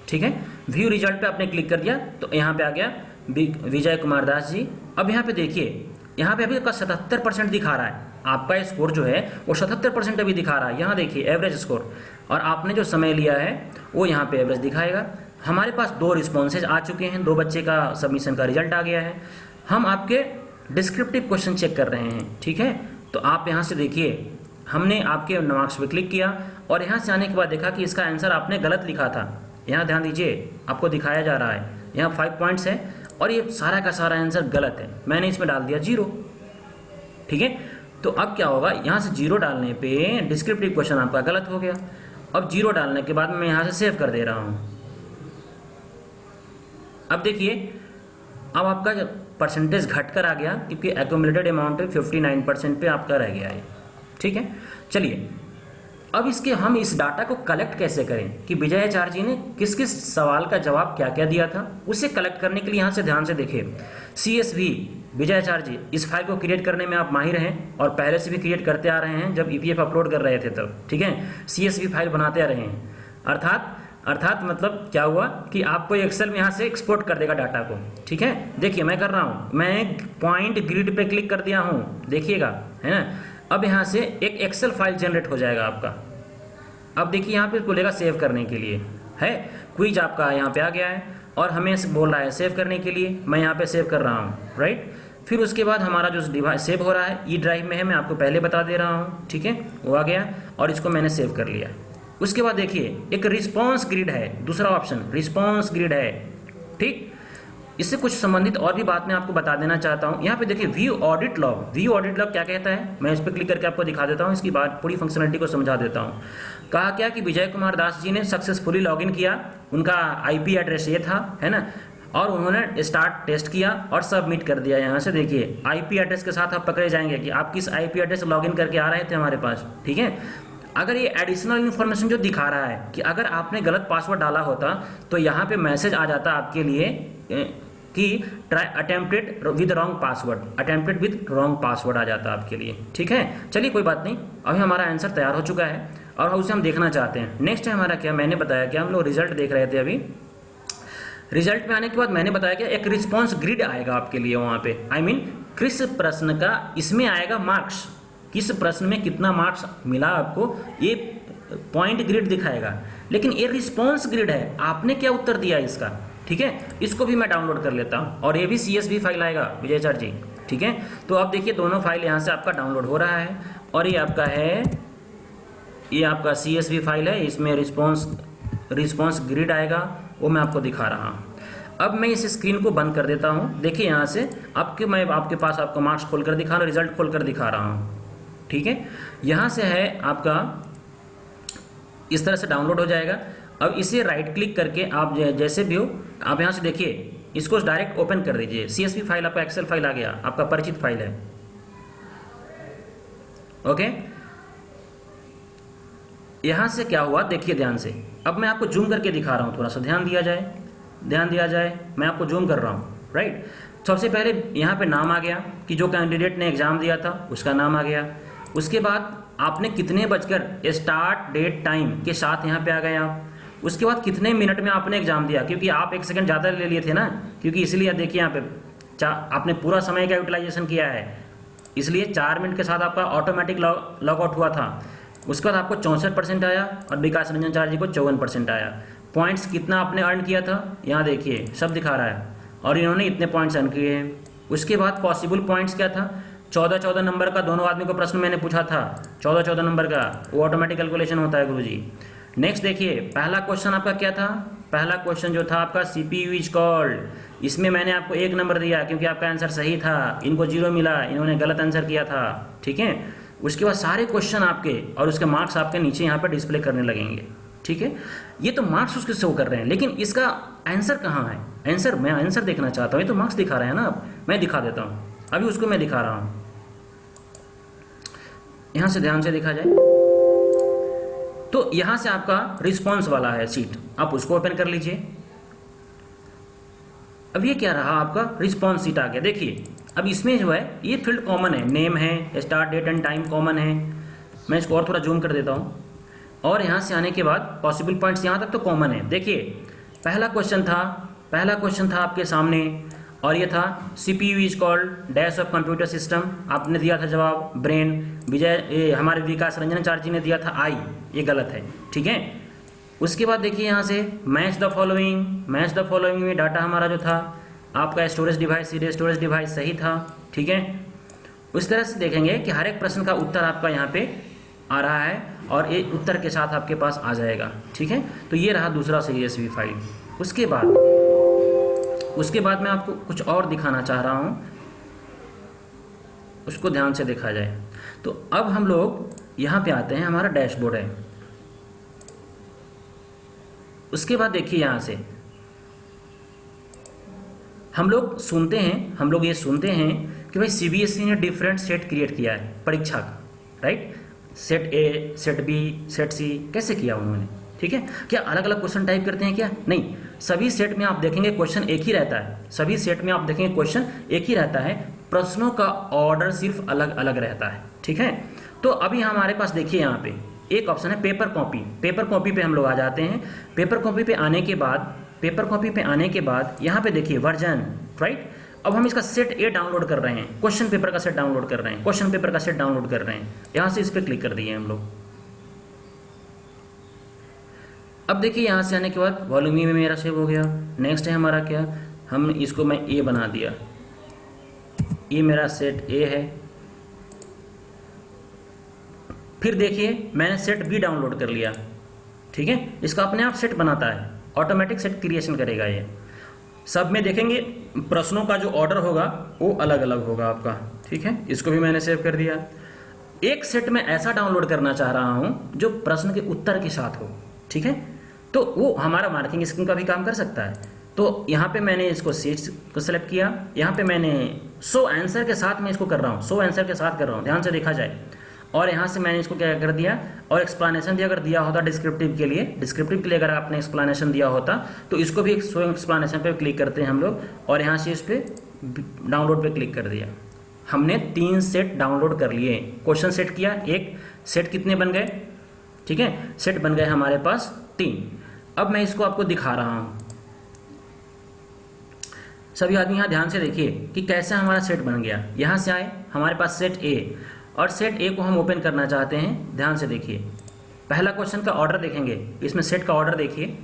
S1: ठीक है। व्यू रिजल्ट पे आपने क्लिक कर दिया तो यहाँ पे आ गया विजय कुमार दास जी। अब यहाँ पे देखिए, यहाँ पे अभी आपका 77% दिखा रहा है, आपका स्कोर जो है वो 77% अभी दिखा रहा है। यहाँ देखिए एवरेज स्कोर, और आपने जो समय लिया है वो यहाँ पे एवरेज दिखाएगा। हमारे पास 2 रिस्पॉन्सेज आ चुके हैं, 2 बच्चे का सबमिशन का रिजल्ट आ गया है। हम आपके डिस्क्रिप्टिव क्वेश्चन चेक कर रहे हैं, ठीक है। तो आप यहाँ से देखिए, हमने आपके मार्क्स पे क्लिक किया और यहाँ से आने के बाद देखा कि इसका आंसर आपने गलत लिखा था। यहाँ ध्यान दीजिए, आपको दिखाया जा रहा है, यहाँ 5 पॉइंट्स है और ये सारा का सारा आंसर गलत है। मैंने इसमें डाल दिया 0, ठीक है। तो अब क्या होगा, यहाँ से 0 डालने पे डिस्क्रिप्टिव क्वेश्चन आपका गलत हो गया। अब 0 डालने के बाद मैं यहाँ से सेव कर दे रहा हूँ। अब देखिए, अब आपका परसेंटेज घट कर आ गया क्योंकि एक्यूमुलेटेड अमाउंट 59% पे आपका रह गया है, ठीक है। चलिए, अब हम इस डाटा को कलेक्ट कैसे करें कि विजय आचार्य जी ने किस किस सवाल का जवाब क्या क्या दिया था, उसे कलेक्ट करने के लिए यहाँ से ध्यान से देखिए। CSV विजय आचार्य जी, इस फाइल को क्रिएट करने में आप माहिर हैं और पहले से भी क्रिएट करते आ रहे हैं, जब EPF अपलोड कर रहे थे तब, ठीक है। CSV फाइल बनाते आ रहे हैं, अर्थात मतलब क्या हुआ कि आपको एक्सेल में यहाँ से एक्सपोर्ट कर देगा डाटा को, ठीक है। देखिए मैं कर रहा हूँ, मैं पॉइंट ग्रिड पे क्लिक कर दिया हूँ, देखिएगा, है ना। अब यहाँ से एक एक्सेल फाइल जनरेट हो जाएगा आपका। अब देखिए यहाँ पे बोलेगा सेव करने के लिए, है क्विज आपका यहाँ पे आ गया है और हमें बोल रहा है सेव करने के लिए। मैं यहाँ पे सेव कर रहा हूँ, राइट। फिर उसके बाद हमारा जो डिवाइस सेव हो रहा है ई ड्राइव में है, मैं आपको पहले बता दे रहा हूँ, ठीक है। वो आ गया और इसको मैंने सेव कर लिया। उसके बाद देखिए एक रिस्पॉन्स ग्रिड है, दूसरा ऑप्शन रिस्पॉन्स ग्रिड है, ठीक। इससे कुछ संबंधित और भी बात मैं आपको बता देना चाहता हूं। यहाँ पे देखिए व्यू ऑडिट लॉग क्या कहता है, मैं इस पर क्लिक करके आपको दिखा देता हूं, इसकी बात पूरी फंक्शनलिटी को समझा देता हूं। कहा क्या कि विजय कुमार दास जी ने सक्सेसफुली लॉगिन किया, उनका IP एड्रेस ये था, है ना, और उन्होंने स्टार्ट टेस्ट किया और सबमिट कर दिया। यहाँ से देखिए IP एड्रेस के साथ आप पकड़े जाएंगे कि आप किस IP एड्रेस लॉगिन करके आ रहे थे हमारे पास, ठीक है। अगर ये एडिशनल इन्फॉर्मेशन जो दिखा रहा है कि अगर आपने गलत पासवर्ड डाला होता तो यहाँ पे मैसेज आ जाता आपके लिए कि try attempted with wrong password आ जाता आपके लिए, ठीक है। चलिए कोई बात नहीं, अभी हमारा आंसर तैयार हो चुका है और उसे हम देखना चाहते हैं। नेक्स्ट है हमारा क्या, मैंने बताया कि हम लोग रिजल्ट देख रहे थे। अभी रिजल्ट में आने के बाद मैंने बताया कि एक रिस्पॉन्स ग्रिड आएगा आपके लिए वहाँ पे, किस प्रश्न का इसमें आएगा मार्क्स, किस प्रश्न में कितना मार्क्स मिला आपको, ये पॉइंट ग्रिड दिखाएगा। लेकिन ये रिस्पॉन्स ग्रिड है, आपने क्या उत्तर दिया इसका, ठीक है। इसको भी मैं डाउनलोड कर लेता हूँ और ये भी CSV फाइल आएगा विजय आचार्य जी, ठीक है। तो अब देखिए दोनों फाइल यहाँ से आपका डाउनलोड हो रहा है और ये आपका है, ये आपका CSV फाइल है, इसमें रिस्पॉन्स ग्रिड आएगा, वो मैं आपको दिखा रहा हूँ। अब मैं इस स्क्रीन को बंद कर देता हूँ। देखिए यहाँ से मैं आपके पास आपका मार्क्स खोलकर दिखा रहा हूँ, रिजल्ट खोलकर दिखा रहा हूँ, ठीक है। यहाँ से है आपका इस तरह से डाउनलोड हो जाएगा। अब इसे राइट क्लिक करके आप जैसे भी हो, आप यहाँ से देखिए इसको डायरेक्ट ओपन कर दीजिए। CSV फाइल आपका एक्सेल फाइल आ गया, आपका परिचित फाइल है, ओके। यहाँ से क्या हुआ देखिए ध्यान से, अब मैं आपको जूम करके दिखा रहा हूँ, थोड़ा सा ध्यान दिया जाए, मैं आपको जूम कर रहा हूँ, राइट। सबसे पहले यहाँ पे नाम आ गया कि जो कैंडिडेट ने एग्जाम दिया था उसका नाम आ गया। उसके बाद आपने कितने बजकर स्टार्ट डेट टाइम के साथ यहाँ पे आ गए आप। उसके बाद कितने मिनट में आपने एग्जाम दिया, क्योंकि आप 1 सेकंड ज़्यादा ले लिए थे ना, क्योंकि इसलिए देखिए यहाँ पे आपने पूरा समय का यूटिलाइजेशन किया है, इसलिए 4 मिनट के साथ आपका ऑटोमेटिक लॉग आउट हुआ था। उसके बाद आपको 64% आया और विकास रंजन चार्य जी को 54% आया। पॉइंट्स कितना आपने अर्न किया था यहाँ देखिए सब दिखा रहा है, और इन्होंने इतने पॉइंट्स अर्न किए हैं। उसके बाद पॉसिबल पॉइंट्स क्या था, 14 नंबर का दोनों आदमी को प्रश्न मैंने पूछा था, 14 नंबर का, वो ऑटोमेटिक कैलकुलेशन होता है गुरुजी। नेक्स्ट देखिए पहला क्वेश्चन आपका क्या था, पहला क्वेश्चन जो था आपका CPU इज कॉल्ड, इसमें मैंने आपको 1 नंबर दिया क्योंकि आपका आंसर सही था, इनको 0 मिला, इन्होंने गलत आंसर किया था, ठीक है। उसके बाद सारे क्वेश्चन आपके और उसके मार्क्स आपके नीचे यहाँ पर डिस्प्ले करने लगेंगे, ठीक है। ये तो मार्क्स उसके शो कर रहे हैं, लेकिन इसका आंसर कहाँ है, मैं आंसर देखना चाहता हूँ। ये तो मार्क्स दिखा रहे हैं ना, अब मैं दिखा देता हूँ, अभी उसको मैं दिखा रहा हूँ। यहाँ से ध्यान से देखा जाए तो यहाँ से आपका रिस्पॉन्स वाला है सीट, आप उसको ओपन कर लीजिए। अब ये क्या रहा, आपका रिस्पॉन्स सीट आ गया। देखिए अब इसमें जो है ये फील्ड कॉमन है, नेम है, start date and time common है। मैं इसको और थोड़ा जूम कर देता हूँ, और यहाँ से आने के बाद पॉसिबल पॉइंट्स यहाँ तक तो कॉमन है। देखिए पहला क्वेश्चन था आपके सामने, और ये था CPU is called dash of computer system, आपने दिया था जवाब ब्रेन। विजय हमारे विकास रंजन आचार्य जी ने दिया था आई, ये गलत है, ठीक है। उसके बाद देखिए यहाँ से match the following, match the following में डाटा हमारा जो था आपका स्टोरेज डिवाइस, सीधे स्टोरेज डिवाइस सही था, ठीक है। उस तरह से देखेंगे कि हर एक प्रश्न का उत्तर आपका यहाँ पे आ रहा है और ये उत्तर के साथ आपके पास आ जाएगा, ठीक है। तो ये रहा दूसरा CSV फाइल। उसके बाद मैं आपको कुछ और दिखाना चाह रहा हूँ, उसको ध्यान से देखा जाए। तो अब हम लोग यहाँ पे आते हैं, हमारा डैशबोर्ड है। उसके बाद देखिए यहाँ से हम लोग ये सुनते हैं कि भाई CBSE ने डिफरेंट सेट क्रिएट किया है परीक्षा का, right. Set A, set B, set C, कैसे किया उन्होंने, ठीक है। क्या अलग अलग क्वेश्चन टाइप करते हैं क्या? नहीं, सभी सेट में आप देखेंगे क्वेश्चन एक ही रहता है, सभी सेट में आप देखेंगे क्वेश्चन एक ही रहता है, प्रश्नों का ऑर्डर सिर्फ अलग अलग रहता है, ठीक है। तो अभी हमारे पास देखिए यहाँ पे एक ऑप्शन है पेपर कॉपी। पेपर कॉपी पे हम लोग आ जाते हैं। पेपर कॉपी पे आने के बाद यहाँ पे देखिए वर्जन, राइट। अब हम इसका सेट ए डाउनलोड कर रहे हैं, क्वेश्चन पेपर का सेट डाउनलोड कर रहे हैं, यहाँ से इस पर क्लिक कर दिए हम लोग। अब देखिए यहाँ से आने के बाद वॉल्यूम में मेरा सेव हो गया। नेक्स्ट है हमारा क्या, हम इसको मैं ए बना दिया, ये मेरा सेट ए है। फिर देखिए मैंने सेट बी डाउनलोड कर लिया, ठीक है। इसका अपने आप सेट बनाता है, ऑटोमेटिक सेट क्रिएशन करेगा ये। सब में देखेंगे प्रश्नों का जो ऑर्डर होगा वो अलग अलग होगा आपका, ठीक है। इसको भी मैंने सेव कर दिया। एक सेट में ऐसा डाउनलोड करना चाह रहा हूँ जो प्रश्न के उत्तर के साथ हो, ठीक है। तो वो हमारा मार्किंग स्कीम का भी काम कर सकता है। तो यहाँ पे मैंने इसको सीट्स को सेलेक्ट किया, यहाँ पे मैंने शो आंसर के साथ मैं इसको कर रहा हूँ, शो आंसर के साथ कर रहा हूँ, ध्यान से देखा जाए। और यहाँ से मैंने इसको क्या कर दिया और एक्सप्लेनेशन दिया। अगर दिया होता डिस्क्रिप्टिव के लिए अगर आपने एक्सप्लेनेशन दिया होता तो इसको भी शो एक्सप्लेनेशन पे क्लिक करते हैं हम लोग, और यहाँ से इस पर डाउनलोड पे क्लिक कर दिया। हमने 3 सेट डाउनलोड कर लिए। क्वेश्चन सेट किया, एक सेट कितने बन गए, ठीक है, सेट बन गए हमारे पास 3। अब मैं इसको आपको दिखा रहा हूँ। सभी आदमी यहाँ ध्यान से देखिए कि कैसे हमारा सेट बन गया। यहाँ से आए, हमारे पास सेट ए, और सेट ए को हम ओपन करना चाहते हैं। ध्यान से देखिए, पहला क्वेश्चन का ऑर्डर देखेंगे, इसमें सेट का ऑर्डर देखिए।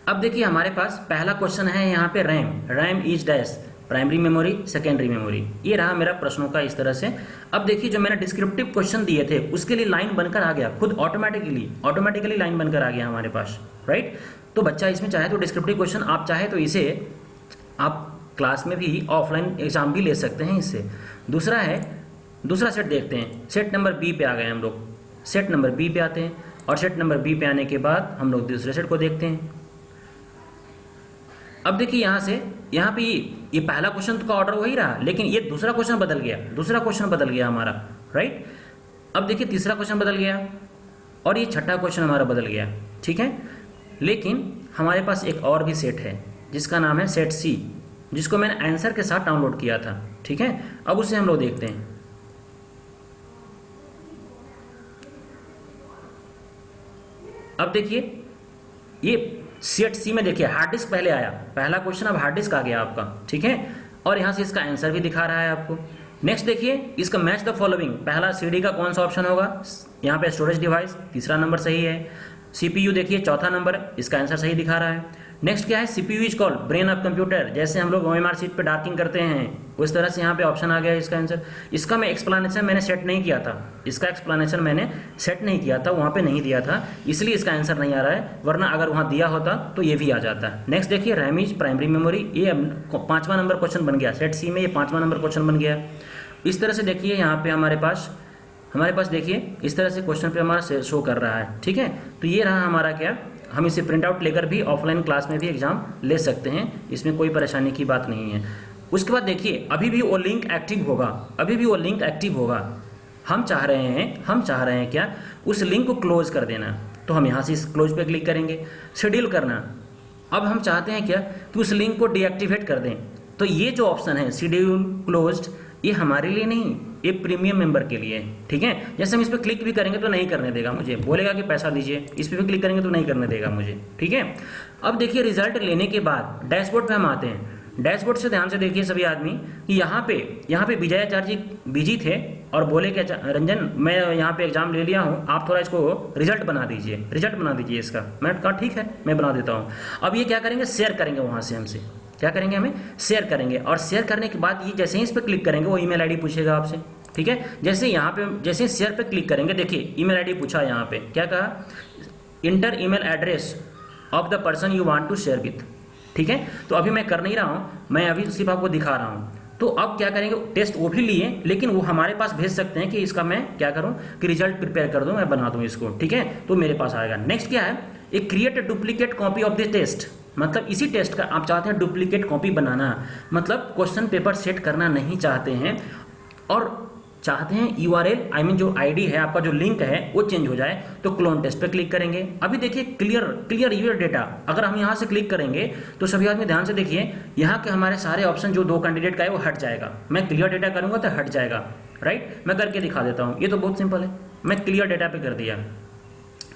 S1: अब देखिए हमारे पास पहला क्वेश्चन है यहाँ पे RAM is dash, primary memory, secondary memory. ये रहा मेरा प्रश्नों का इस तरह से। अब देखिए जो मैंने डिस्क्रिप्टिव क्वेश्चन दिए थे उसके लिए लाइन बनकर आ गया, खुद ऑटोमेटिकली लाइन बनकर आ गया हमारे पास, राइट। तो बच्चा इसमें चाहे तो डिस्क्रिप्टिव क्वेश्चन, आप चाहे तो इसे आप क्लास में भी ऑफलाइन एग्जाम भी ले सकते हैं इससे। दूसरा सेट देखते हैं। सेट नंबर बी पे आ गए हम लोग, सेट नंबर बी पे आते हैं, और सेट नंबर बी पे आने के बाद हम लोग दूसरे सेट को देखते हैं। अब देखिए यहाँ पे ये पहला क्वेश्चन का ऑर्डर वही रहा, लेकिन ये दूसरा क्वेश्चन बदल गया हमारा, राइट। अब देखिए तीसरा क्वेश्चन बदल गया और ये छठा क्वेश्चन हमारा बदल गया, ठीक है। लेकिन हमारे पास एक और भी सेट है जिसका नाम है सेट सी, जिसको मैंने आंसर के साथ डाउनलोड किया था, ठीक है। अब उसे हम लोग देखते हैं। अब देखिए ये सेट सी में देखिए हार्ड डिस्क पहले आया, पहला क्वेश्चन अब हार्ड डिस्क आ गया आपका, ठीक है। और यहाँ से इसका आंसर भी दिखा रहा है आपको। नेक्स्ट देखिए इसका मैच द फॉलोइंग, पहला CD का कौन सा ऑप्शन होगा, यहाँ पे स्टोरेज डिवाइस, तीसरा नंबर सही है। CPU देखिए चौथा नंबर, इसका आंसर सही दिखा रहा है। नेक्स्ट क्या है, CPU is called brain of computer, जैसे हम लोग OMR शीट पे डार्किंग करते हैं उस तरह से यहाँ पे ऑप्शन आ गया इसका आंसर। इसका मैं एक्सप्लेनेशन मैंने सेट नहीं किया था, वहाँ पे नहीं दिया था, इसलिए इसका आंसर नहीं आ रहा है, वरना अगर वहाँ दिया होता तो ये भी आ जाता है। नेक्स्ट देखिए रैम इज प्राइमरी मेमोरी, ये 5वां नंबर क्वेश्चन बन गया, सेट सी में ये 5वां नंबर क्वेश्चन बन गया। इस तरह से देखिए यहाँ पे हमारे पास देखिए इस तरह से क्वेश्चन पे हमारा शो कर रहा है, ठीक है। तो ये रहा हमारा क्या, हम इसे प्रिंट आउट लेकर भी ऑफलाइन क्लास में भी एग्जाम ले सकते हैं, इसमें कोई परेशानी की बात नहीं है। उसके बाद देखिए अभी भी वो लिंक एक्टिव होगा, हम चाह रहे हैं क्या, उस लिंक को क्लोज कर देना। तो हम यहाँ से इस क्लोज पे क्लिक करेंगे। शेड्यूल करना, अब हम चाहते हैं क्या कि उस लिंक को डीएक्टिवेट कर दें। तो ये जो ऑप्शन है शेड्यूल क्लोज्ड, ये हमारे लिए नहीं, ये प्रीमियम मेंबर के लिए है, ठीक है। जैसे हम इस पर क्लिक भी करेंगे तो नहीं करने देगा मुझे, बोलेगा कि पैसा दीजिए, इस पर भी क्लिक करेंगे तो नहीं करने देगा मुझे, ठीक है। अब देखिए रिजल्ट लेने के बाद डैशबोर्ड पे हम आते हैं। डैशबोर्ड से ध्यान से देखिए सभी आदमी कि यहाँ पे विजयाचार्य जी बिजी थे और बोले कि रंजन मैं यहाँ पे एग्जाम ले लिया हूँ, आप थोड़ा इसको रिजल्ट बना दीजिए इसका। मैंने कहा ठीक है मैं बना देता हूँ। अब ये क्या करेंगे, शेयर करेंगे वहाँ से हमसे, क्या करेंगे, हमें शेयर करेंगे। और शेयर करने के बाद ये जैसे ही इस पर क्लिक करेंगे वो ईमेल आईडी पूछेगा आपसे, ठीक है। जैसे यहाँ पे जैसे शेयर पे क्लिक करेंगे, देखिए ईमेल आईडी पूछा, यहाँ पे क्या कहा, enter email address of the person you want to share with, ठीक है। तो अभी मैं कर नहीं रहा हूँ, मैं अभी सिर्फ आपको दिखा रहा हूँ। तो अब क्या करेंगे, टेस्ट वो भी लिए लेकिन वो हमारे पास भेज सकते हैं कि इसका मैं क्या करूँ कि रिजल्ट प्रिपेयर कर दूँ, मैं बना दूँ इसको, ठीक है। तो मेरे पास आएगा। नेक्स्ट क्या है, एक create a duplicate copy of this test, मतलब इसी टेस्ट का आप चाहते हैं डुप्लीकेट कॉपी बनाना, मतलब क्वेश्चन पेपर सेट करना नहीं चाहते हैं और चाहते हैं यूआरएल आई मीन जो आईडी है आपका, जो लिंक है वो चेंज हो जाए, तो क्लोन टेस्ट पे क्लिक करेंगे। अभी देखिए क्लियर यूर डेटा, अगर हम यहाँ से क्लिक करेंगे तो सभी आदमी ध्यान से देखिए, यहाँ के हमारे सारे ऑप्शन जो 2 कैंडिडेट का है वो हट जाएगा। मैं क्लियर डेटा करूँगा तो हट जाएगा, राइट। मैं करके दिखा देता हूँ, ये तो बहुत सिंपल है, मैं क्लियर डेटा पे कर दिया।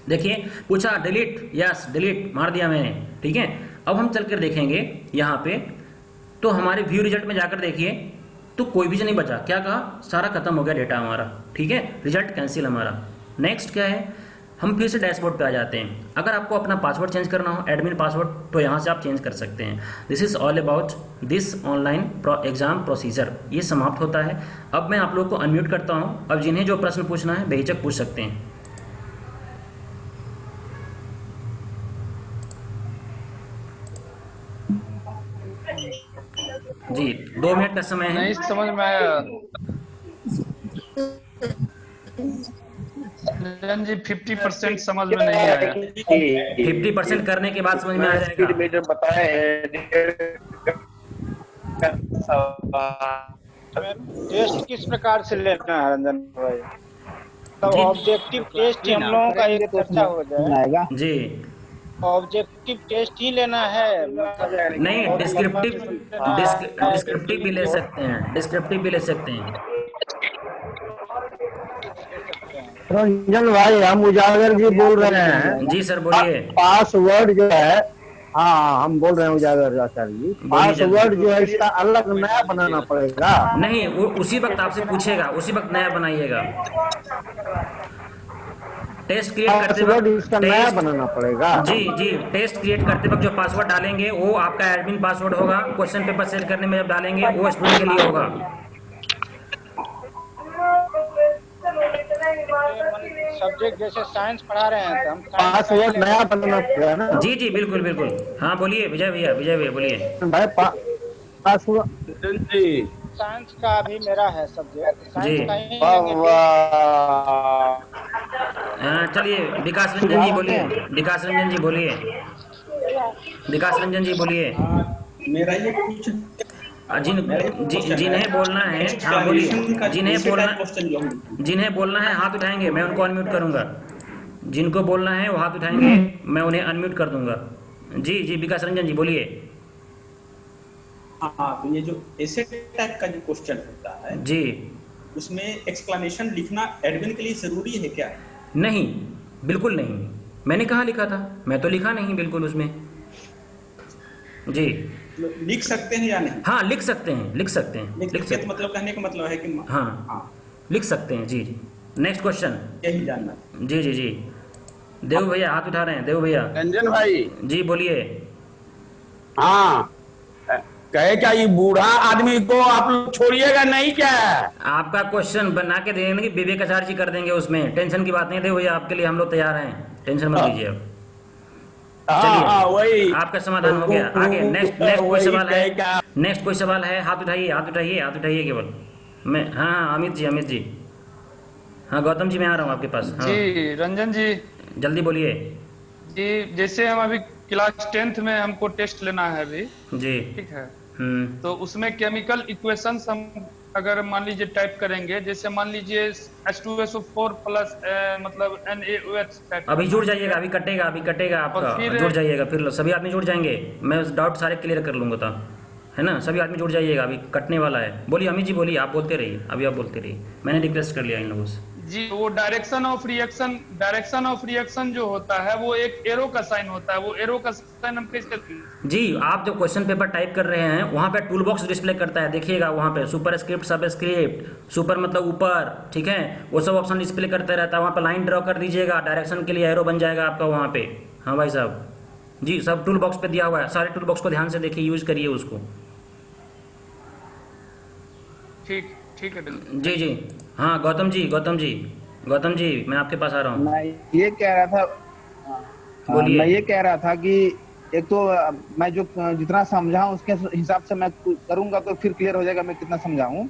S1: देखिए पूछा डिलीट, यस डिलीट मार दिया मैंने, ठीक है। अब हम चल कर देखेंगे यहाँ पे, तो हमारे व्यू रिजल्ट में जाकर देखिए तो कोई भी नहीं बचा, क्या कहा, सारा खत्म हो गया डेटा हमारा, ठीक है, रिजल्ट कैंसिल हमारा। नेक्स्ट क्या है, हम फिर से डैशबोर्ड पे आ जाते हैं। अगर आपको अपना पासवर्ड चेंज करना हो, एडमिन पासवर्ड, तो यहाँ से आप चेंज कर सकते हैं। This is all about this online exam procedure, ये समाप्त होता है। अब मैं आप लोग को अनम्यूट करता हूँ, अब जिन्हें जो प्रश्न पूछना है बेहिचक पूछ सकते हैं। जी 2 मिनट का समय है।
S2: नहीं समझ में आया जी, 50% समझ में नहीं आया।
S1: 50% करने के बाद समझ में आ जाएगा।
S3: टेस्ट किस प्रकार से लेना है रंजन भाई, तो ऑब्जेक्टिव टेस्ट हम लोगों का एक चर्चा हो जाएगा
S1: जी।
S3: ऑब्जेक्टिव टेस्ट ही लेना है,
S1: नहीं डिस्क्रिप्टिव भी ले सकते हैं, डिस्क्रिप्टिव भी ले सकते हैं।
S4: रंजन भाई हम उजागर जी बोल रहे हैं।
S1: जी सर बोलिए।
S4: पासवर्ड जो है, हाँ हम बोल रहे हैं उजागर आचार्य जी, पासवर्ड जो है इसका अलग नया बनाना पड़ेगा।
S1: नहीं वो उसी वक्त आपसे पूछेगा, उसी वक्त नया बनाइएगा। टेस्ट क्रिएट करते वक्त
S4: इसका नया बनाना पड़ेगा।
S1: जी टेस्ट क्रिएट करते वक्त जो पासवर्ड डालेंगे वो आपका एडमिन पासवर्ड होगा। क्वेश्चन पेपर सेट करने में जब डालेंगे वो स्टूडेंट के लिए होगा।
S3: सब्जेक्ट जैसे साइंस पढ़ा रहे हैं तो हम
S4: पासवर्ड नया बनाना पड़ेगा ना।
S1: जी बिल्कुल। हाँ बोलिए विजय भैया बोलिए।
S4: भाई पासवर्ड
S3: साइंस का भी मेरा है सब्जेक्ट, साइंस का ही
S1: चलिए विकास रंजन जी बोलिए।
S5: मेरा ये कुछ
S1: जिन्हें बोलना है, हाँ बोलिए। जिन्हें बोलना है हाथ उठाएंगे, मैं उनको अनम्यूट करूंगा। जिनको बोलना है वो हाथ उठाएंगे, मैं उन्हें अनम्यूट कर दूंगा। जी विकास रंजन जी बोलिए।
S5: हाँ तो ये जो ऐसे टाइप का जो क्वेश्चन होता है
S1: जी,
S5: उसमें एक्सप्लेनेशन लिखना एडमिन के लिए जरूरी है क्या?
S1: नहीं बिल्कुल नहीं, मैंने कहाँ लिखा था, मैं तो लिखा नहीं बिल्कुल उसमें। जी
S5: लिख सकते हैं या नहीं?
S1: हाँ लिख सकते हैं।
S5: लिख सकते हैं मतलब कहने का मतलब है कि
S1: हाँ लिख सकते हैं। जी नेक्स्ट क्वेश्चन
S5: यही जानना।
S1: जी देव भैया हाथ उठा रहे हैं, देव भैया।
S6: रंजन भाई
S1: जी बोलिए।
S6: हाँ कहे क्या ये बूढ़ा आदमी को आप लोग छोड़िएगा नहीं क्या?
S1: आपका क्वेश्चन बना के देंगे, विवेक आचार्य जी कर देंगे, उसमें टेंशन की बात नहीं। देव भैया आपके लिए हम लोग तैयार हैं, टेंशन मत लीजिए अब।
S6: हाँ वही
S1: आपका समाधान हो गया। आगे नेक्स्ट कोई सवाल है? नेक्स्ट कोई सवाल है? हाथ उठाइए केवल। मैं हाँ अमित जी। हाँ गौतम जी मैं आ रहा हूँ आपके पास। हाँ।
S2: जी रंजन जी
S1: जल्दी बोलिए।
S2: जी जैसे हम अभी क्लास 10th में हमको टेस्ट लेना है अभी,
S1: जी
S2: ठीक है। तो उसमें केमिकल इक्वेशंस हम अगर मान लीजिए टाइप करेंगे, जैसे मान लीजिए H2SO4 प्लस मतलब NaOH।
S1: अभी जुड़ जाइएगा, अभी कटेगा आपका, जुड़ जाइएगा, फिर सभी आदमी जुड़ जाएंगे, मैं डाउट सारे क्लियर कर लूंगा। तो है ना, सभी आदमी जुड़ जाइएगा, अभी कटने वाला है। बोलिए अमित जी, बोलिए, आप बोलते रहिए, अभी आप बोलते रहिए, मैंने रिक्वेस्ट कर लिया इन लोगों से।
S2: जी, वो डायरेक्शन ऑफ रिएक्शन जो होता है वो एक एरो का साइन होता है, वो एरो का साइन हम कैसे?
S1: जी, आप जब क्वेश्चन पेपर टाइप कर रहे हैं वहाँ पे टूल बॉक्स डिस्प्ले करता है, देखिएगा वहाँ पे सुपर स्क्रिप्ट, सब स्क्रिप्ट, सुपर मतलब ऊपर, ठीक है, वो सब ऑप्शन डिस्प्ले करता रहता है। वहाँ पे लाइन ड्रॉ कर दीजिएगा, डायरेक्शन के लिए एरो बन जाएगा आपका वहाँ पे। हाँ भाई साहब जी, सब टूल बॉक्स पे दिया हुआ है, सारे टूल बॉक्स को ध्यान से देखिए, यूज करिए उसको।
S2: ठीक ठीक है, बिल्कुल।
S1: जी जी, हाँ गौतम जी, मैं आपके पास आ रहा हूँ।
S7: मैं ये कह रहा था
S1: बोलिए।
S7: मैं ये कह रहा था कि एक तो मैं जो जितना समझा उसके हिसाब से मैं करूंगा तो फिर क्लियर हो जाएगा मैं कितना समझाऊं।